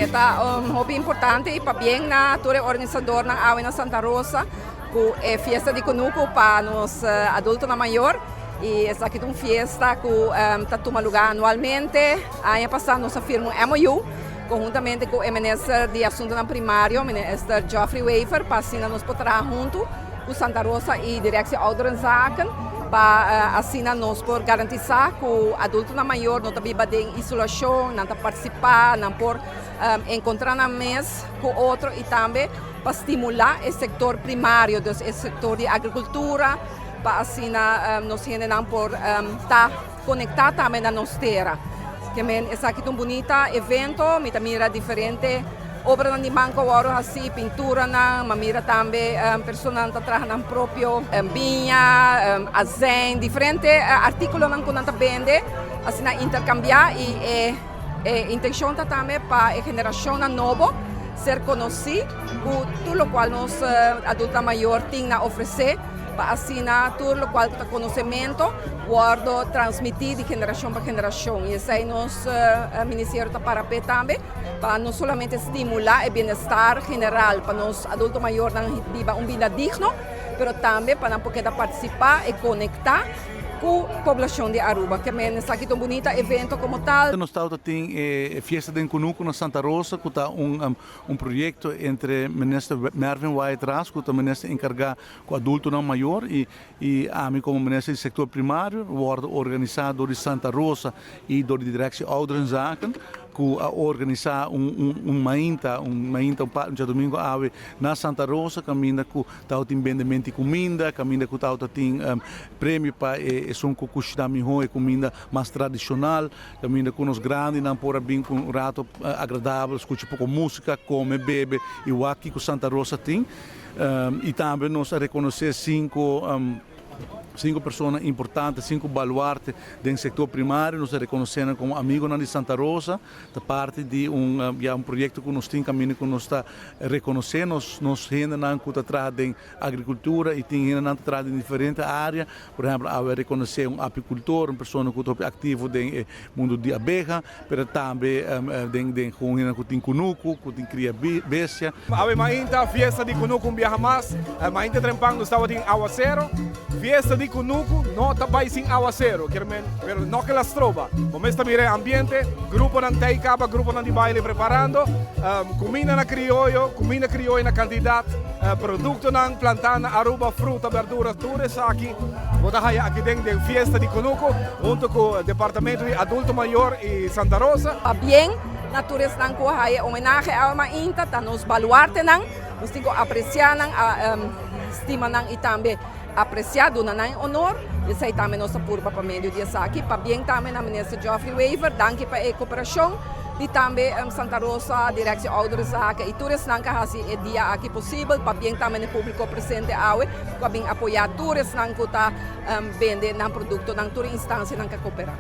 está muito importante e também na toda organizador na Awina Santa Rosa, que é festa de Conuco para os adultos na maior. E essa aqui é uma festa que está tomando lugar anualmente. Ano passado nós firmamos um MOU conjuntamente com o Ministro de Assuntos Primários, o Ministro Geoffrey Wever, para assim nós podermos junto com Santa Rosa e Direção Ouderenzaken, para assim nós por garantizar que o adulto na maior não está em isolação, não está participar, não por encontrar na mesa com outro e também para estimular o setor primário, o setor de agricultura, para assim nós não por estar conectados também na nossa terra. Que essa aqui é um bonito evento, me mira diferente obras de banco agora assim, pintura na, mira também pessoas que trabalham próprio vinha, azeite, diferentes artículos que não vende, assim intercambiar e a intenção também para a geração nova ser conhecida por tudo o qual nós adultos maiores têm a oferecer. Para assim, tudo o qual o conhecimento guardo transmitir de geração para geração. E esse é nosso Ministério da Parapé também, para não somente estimular o bem-estar geral para os adultos maiores viver uma vida digna, mas também para poder participar e conectar com a população de Aruba, que é aqui um bonito evento como tal. Nós temos a festa de Conuco na Santa Rosa, que é um projeto entre o ministro Mervin White-Ras, que é o ministro encarregado com adulto não maior, e a mim como ministro do setor primário, organizado de Santa Rosa e da Direção Ouderenzaken, que organizar mainta domingo ave na Santa Rosa, caminha com tal tem vendimento de comida, caminha com tal tem prêmio para são com custo comida mais tradicional, caminha com os grandes, não por bem com um rato agradável, escuta pouco música, come, bebe, e o aqui que Santa Rosa tem, e também nós reconhecer cinco pessoas importantes, 5 baluartes do setor primário, nos reconhecendo como amigos de Santa Rosa, da parte de um projeto que nós temos caminho que nós está reconhecendo, nós ainda que atrás da agricultura e tem ainda atrás em diferentes áreas, por exemplo, a reconhecer um apicultor, uma pessoa que é ativo no mundo de abeja, mas também que tem Conuco, que tem cria bestia. Ave mainta fiesta de Conuco viaja mais, mainta trempang estava em aguacero, fiesta de Conuco não está bem sem aguacero, mas não que las trova. Como está mire ambiente, grupo não tem caba, grupo não de baile preparando, comida na criollo na quantidade, produto não plantando, Aruba, fruta, verduras, tudo isso aqui. Vou dar aqui dentro da fiesta de Conuco, junto com o departamento de adulto maior e Santa Rosa. Bem, natureza não corre homenagem a uma inta, tá nos baluarte não, nós temos que apreciar não, estima não e também apreciado na honor, e sei também nossa purba para meio de aqui, para bem também na ministra Geoffrey Wever, danke para a cooperação, e também Santa Rosa, Direção Ouderenzaken, e tudo isso não é dia aqui possível, para bem também o público presente para bem apoiar tudo isso que está vendendo produto, na toda instância que coopera.